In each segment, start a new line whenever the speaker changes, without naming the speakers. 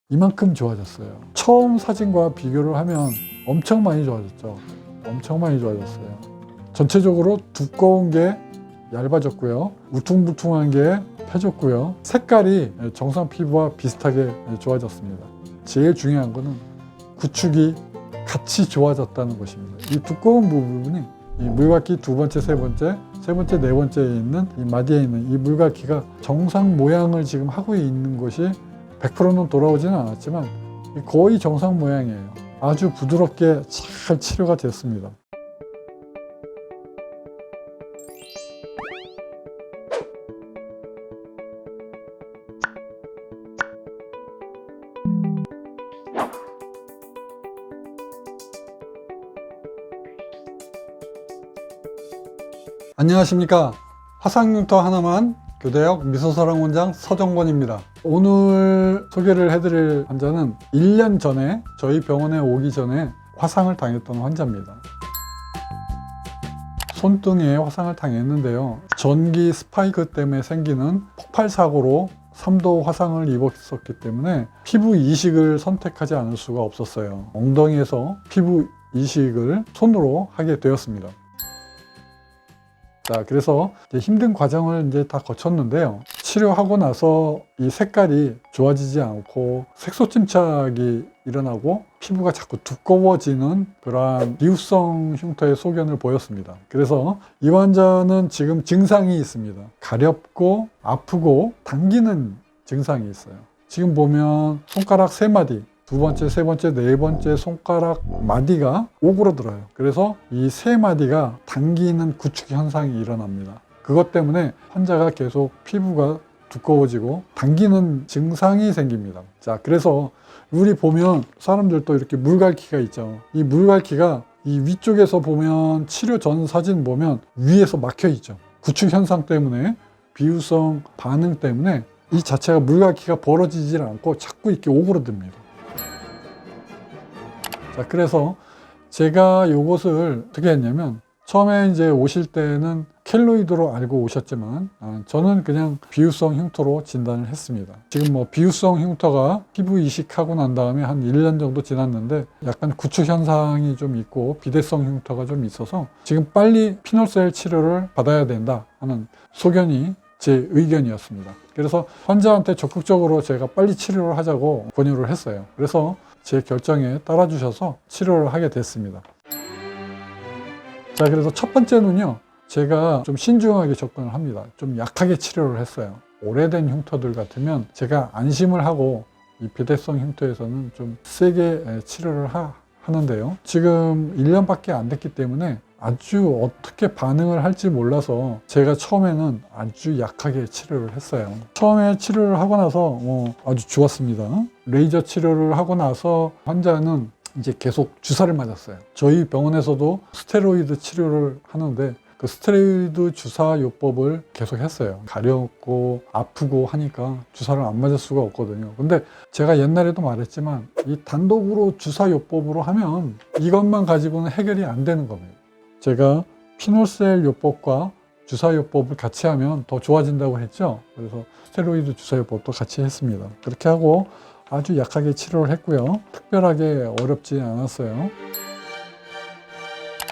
이만큼 좋아졌어요. 처음 사진과 비교를 하면 엄청 많이 좋아졌죠. 엄청 많이 좋아졌어요. 전체적으로 두꺼운 게 얇아졌고요. 울퉁불퉁한 게 펴졌고요. 색깔이 정상 피부와 비슷하게 좋아졌습니다. 제일 중요한 거는 구축이 같이 좋아졌다는 것입니다. 이 두꺼운 부분이 이 물갈기 두 번째, 세 번째, 네 번째에 있는 이 마디에 있는 이 물갈기가 정상 모양을 지금 하고 있는 것이 100%는 돌아오지는 않았지만 거의 정상 모양이에요. 아주 부드럽게 잘 치료가 됐습니다. 안녕하십니까. 화상흉터 하나만 교대역 미소사랑 원장 서정권입니다. 오늘 소개를 해드릴 환자는 1년 전에 저희 병원에 오기 전에 화상을 당했던 환자입니다. 손등에 화상을 당했는데요. 전기 스파이크 때문에 생기는 폭발 사고로 3도 화상을 입었었기 때문에 피부 이식을 선택하지 않을 수가 없었어요. 엉덩이에서 피부 이식을 손으로 하게 되었습니다. 자, 그래서 이제 힘든 과정을 이제 다 거쳤는데요. 치료하고 나서 이 색깔이 좋아지지 않고 색소 침착이 일어나고 피부가 자꾸 두꺼워지는 그러한 비후성 흉터의 소견을 보였습니다. 그래서 이 환자는 지금 증상이 있습니다. 가렵고 아프고 당기는 증상이 있어요. 지금 보면 손가락 3마디, 두 번째, 세 번째, 네 번째 손가락 마디가 오그러들어요. 그래서 이 3마디가 당기는 구축 현상이 일어납니다. 그것 때문에 환자가 계속 피부가 두꺼워지고 당기는 증상이 생깁니다. 자, 그래서 우리 보면 사람들도 이렇게 물갈퀴가 있죠. 이 물갈퀴가 이 위쪽에서 보면 치료 전 사진 보면 위에서 막혀 있죠. 구축 현상 때문에 비후성 반응 때문에 이 자체가 물갈퀴가 벌어지질 않고 자꾸 이렇게 오그러듭니다. 자, 그래서 제가 이것을 어떻게 했냐면 처음에 이제 오실 때는 켈로이드로 알고 오셨지만 저는 그냥 비후성 흉터로 진단을 했습니다. 지금 뭐 비후성 흉터가 피부 이식하고 난 다음에 한 1년 정도 지났는데 약간 구축 현상이 좀 있고 비대성 흉터가 좀 있어서 지금 빨리 피놀셀 치료를 받아야 된다 하는 소견이 제 의견이었습니다. 그래서 환자한테 적극적으로 제가 빨리 치료를 하자고 권유를 했어요. 그래서 제 결정에 따라주셔서 치료를 하게 됐습니다. 자, 그래서 첫 번째는요, 제가 좀 신중하게 접근을 합니다. 좀 약하게 치료를 했어요. 오래된 흉터들 같으면 제가 안심을 하고 이 비대성 흉터에서는 좀 세게 치료를 하는데요. 지금 1년밖에 안 됐기 때문에 아주 어떻게 반응을 할지 몰라서 제가 처음에는 아주 약하게 치료를 했어요. 처음에 치료를 하고 나서 아주 좋았습니다. 레이저 치료를 하고 나서 환자는 이제 계속 주사를 맞았어요. 저희 병원에서도 스테로이드 치료를 하는데 그 스테로이드 주사 요법을 계속 했어요. 가렵고 아프고 하니까 주사를 안 맞을 수가 없거든요. 근데 제가 옛날에도 말했지만 이 단독으로 주사 요법으로 하면 이것만 가지고는 해결이 안 되는 겁니다. 제가 피놀셀 요법과 주사 요법을 같이 하면 더 좋아진다고 했죠. 그래서 스테로이드 주사 요법도 같이 했습니다. 그렇게 하고 아주 약하게 치료를 했고요. 특별하게 어렵지 않았어요.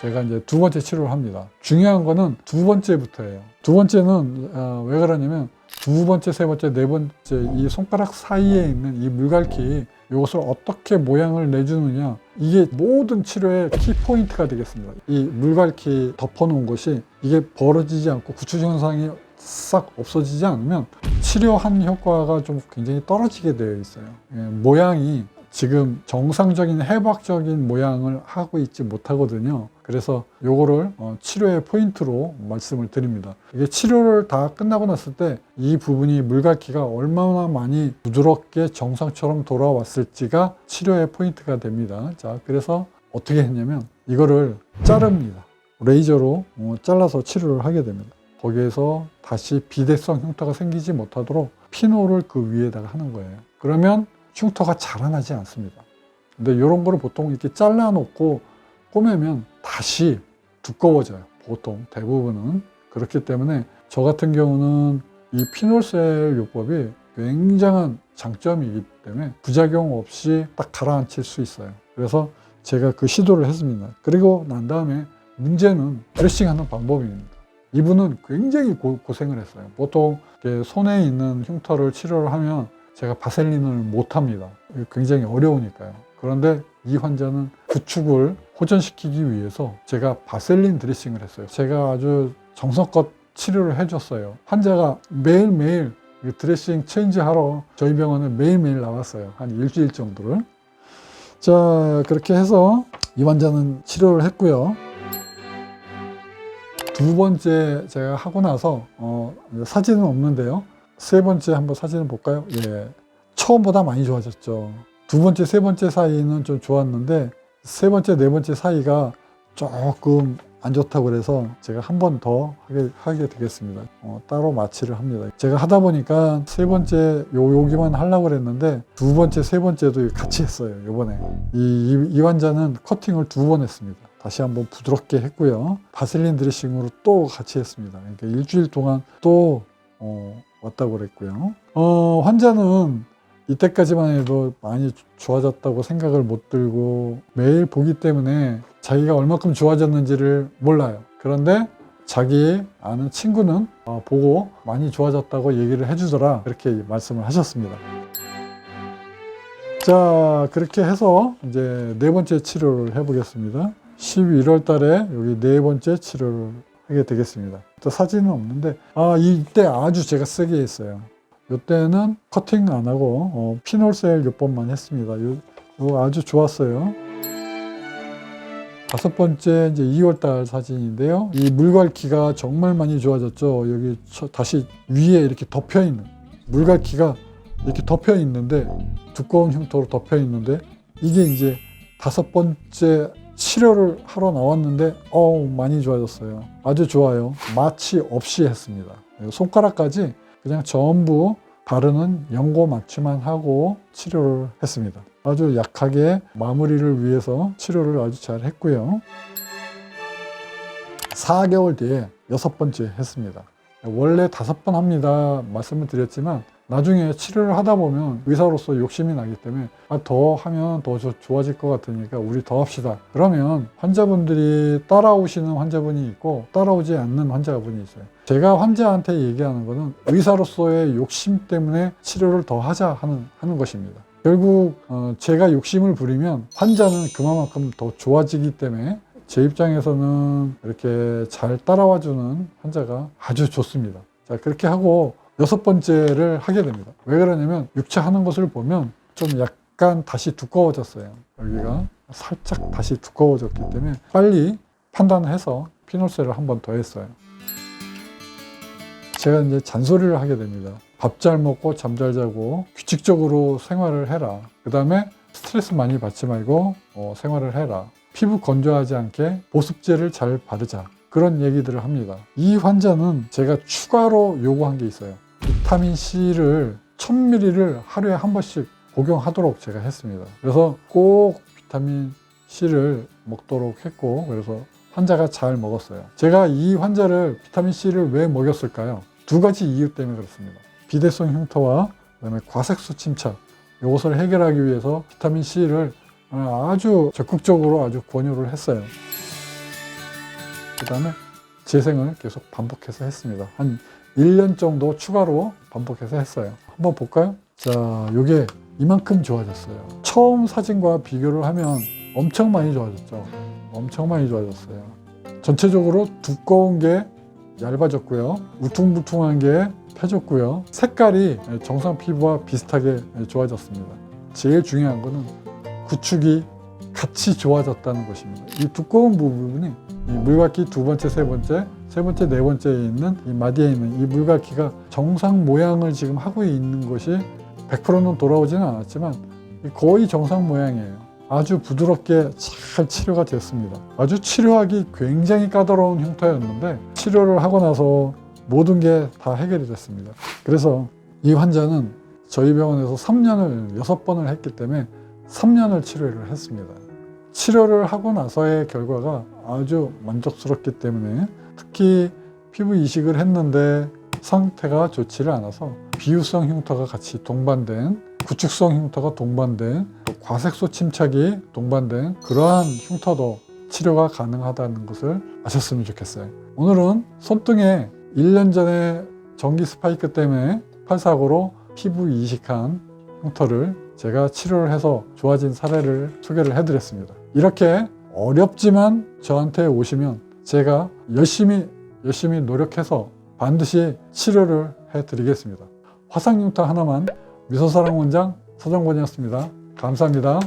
제가 이제 두 번째 치료를 합니다. 중요한 거는 두 번째부터예요. 두 번째는 왜 그러냐면 두 번째, 세 번째, 네 번째 이 손가락 사이에 있는 이 물갈퀴 이것을 어떻게 모양을 내주느냐, 이게 모든 치료의 키포인트가 되겠습니다. 이 물갈퀴 덮어놓은 것이 이게 벌어지지 않고 구축 현상이 싹 없어지지 않으면 치료한 효과가 좀 굉장히 떨어지게 되어 있어요. 모양이 지금 정상적인 해부학적인 모양을 하고 있지 못하거든요. 그래서 요거를 치료의 포인트로 말씀을 드립니다. 이게 치료를 다 끝나고 났을 때 이 부분이 물갈퀴가 얼마나 많이 부드럽게 정상처럼 돌아왔을지가 치료의 포인트가 됩니다. 자, 그래서 어떻게 했냐면 이거를 자릅니다. 레이저로 잘라서 치료를 하게 됩니다. 거기에서 다시 비대성 흉터가 생기지 못하도록 피놀을 그 위에다가 하는 거예요. 그러면 흉터가 자라나지 않습니다. 근데 이런 거를 보통 이렇게 잘라놓고 꼬매면 다시 두꺼워져요. 보통 대부분은. 그렇기 때문에 저 같은 경우는 이 피놀셀 요법이 굉장한 장점이기 때문에 부작용 없이 딱 가라앉힐 수 있어요. 그래서 제가 그 시도를 했습니다. 그리고 난 다음에 문제는 드레싱하는 방법입니다. 이분은 굉장히 고생을 했어요. 보통 손에 있는 흉터를 치료를 하면 제가 바셀린을 못 합니다. 굉장히 어려우니까요. 그런데 이 환자는 구축을 호전시키기 위해서 제가 바셀린 드레싱을 했어요. 제가 아주 정성껏 치료를 해줬어요. 환자가 매일매일 드레싱 체인지 하러 저희 병원에 매일매일 나왔어요. 한 일주일 정도를. 자, 그렇게 해서 이 환자는 치료를 했고요. 두 번째 제가 하고 나서 사진은 없는데요. 세 번째 한번 사진을 볼까요? 예, 처음보다 많이 좋아졌죠. 두 번째, 세 번째 사이는 좀 좋았는데 세 번째, 네 번째 사이가 조금 안 좋다고 그래서 제가 한 번 더 하게 되겠습니다. 따로 마취를 합니다. 제가 하다 보니까 세 번째 여기만 하려고 그랬는데 두 번째, 세 번째도 같이 했어요. 이번에 이 환자는 커팅을 2번 했습니다. 다시 한번 부드럽게 했고요. 바셀린 드레싱으로 또 같이 했습니다. 그러니까 일주일 동안 또 왔다고 그랬고요. 환자는 이때까지만 해도 많이 좋아졌다고 생각을 못 들고 매일 보기 때문에 자기가 얼마큼 좋아졌는지를 몰라요. 그런데 자기 아는 친구는 보고 많이 좋아졌다고 얘기를 해주더라, 그렇게 말씀을 하셨습니다. 자, 그렇게 해서 이제 네 번째 치료를 해보겠습니다. 11월 달에 여기 네 번째 치료를 하게 되겠습니다. 또 사진은 없는데 이때 아주 제가 세게 했어요. 이때는 커팅 안 하고 피놀셀 6번만 했습니다. 요 아주 좋았어요. 다섯 번째 이제 2월 달 사진인데요. 이 물갈기가 정말 많이 좋아졌죠. 여기 다시 위에 이렇게 덮여 있는 물갈기가 이렇게 덮여 있는데, 두꺼운 흉터로 덮여 있는데, 이게 이제 다섯 번째 치료를 하러 나왔는데 많이 좋아졌어요. 아주 좋아요. 마취 없이 했습니다. 손가락까지 그냥 전부 바르는 연고 마취만 하고 치료를 했습니다. 아주 약하게 마무리를 위해서 치료를 아주 잘 했고요. 4개월 뒤에 6번째 했습니다. 원래 5번 합니다 말씀을 드렸지만, 나중에 치료를 하다 보면 의사로서 욕심이 나기 때문에 더 하면 더 좋아질 것 같으니까 우리 더 합시다. 그러면 환자분들이 따라오시는 환자분이 있고 따라오지 않는 환자분이 있어요. 제가 환자한테 얘기하는 거는 의사로서의 욕심 때문에 치료를 더 하자 하는 것입니다. 결국 제가 욕심을 부리면 환자는 그만큼 더 좋아지기 때문에 제 입장에서는 이렇게 잘 따라와주는 환자가 아주 좋습니다. 자, 그렇게 하고 6번째를 하게 됩니다. 왜 그러냐면 육체하는 것을 보면 좀 약간 다시 두꺼워졌어요. 여기가 살짝 다시 두꺼워졌기 때문에 빨리 판단을 해서 피놀셀을 한 번 더 했어요. 제가 이제 잔소리를 하게 됩니다. 밥 잘 먹고 잠 잘 자고 규칙적으로 생활을 해라. 그 다음에 스트레스 많이 받지 말고 생활을 해라. 피부 건조하지 않게 보습제를 잘 바르자. 그런 얘기들을 합니다. 이 환자는 제가 추가로 요구한 게 있어요. 비타민 C를 1000ml를 하루에 한 번씩 복용하도록 제가 했습니다. 그래서 꼭 비타민 C를 먹도록 했고, 그래서 환자가 잘 먹었어요. 제가 이 환자를 비타민 C를 왜 먹였을까요? 2가지 이유 때문에 그렇습니다. 비대성 흉터와 그다음에 과색소 침착, 이것을 해결하기 위해서 비타민 C를 아주 적극적으로 아주 권유를 했어요. 그 다음에 재생을 계속 반복해서 했습니다. 한 1년 정도 추가로 반복해서 했어요. 한번 볼까요? 자, 요게 이만큼 좋아졌어요. 처음 사진과 비교를 하면 엄청 많이 좋아졌죠. 엄청 많이 좋아졌어요. 전체적으로 두꺼운 게 얇아졌고요. 울퉁불퉁한 게 펴졌고요. 색깔이 정상 피부와 비슷하게 좋아졌습니다. 제일 중요한 거는 구축이 같이 좋아졌다는 것입니다. 이 두꺼운 부분이 이 물갈기 2번째, 3번째, 3번째, 4번째에 있는 이 마디에 있는 이 물갈기가 정상 모양을 지금 하고 있는 것이 100%는 돌아오지는 않았지만 거의 정상 모양이에요. 아주 부드럽게 잘 치료가 됐습니다. 아주 치료하기 굉장히 까다로운 흉터였는데 치료를 하고 나서 모든 게 다 해결이 됐습니다. 그래서 이 환자는 저희 병원에서 3년을 6번을 했기 때문에 3년을 치료를 했습니다. 치료를 하고 나서의 결과가 아주 만족스럽기 때문에, 특히 피부 이식을 했는데 상태가 좋지를 않아서 비유성 흉터가 같이 동반된, 구축성 흉터가 동반된, 또 과색소 침착이 동반된 그러한 흉터도 치료가 가능하다는 것을 아셨으면 좋겠어요. 오늘은 손등에 1년 전에 전기 스파이크 때문에 팔사고로 피부 이식한 흉터를 제가 치료를 해서 좋아진 사례를 소개를 해드렸습니다. 이렇게 어렵지만 저한테 오시면 제가 열심히 노력해서 반드시 치료를 해드리겠습니다. 화상 흉터 하나만 미소사랑 원장 서정권이었습니다. 감사합니다.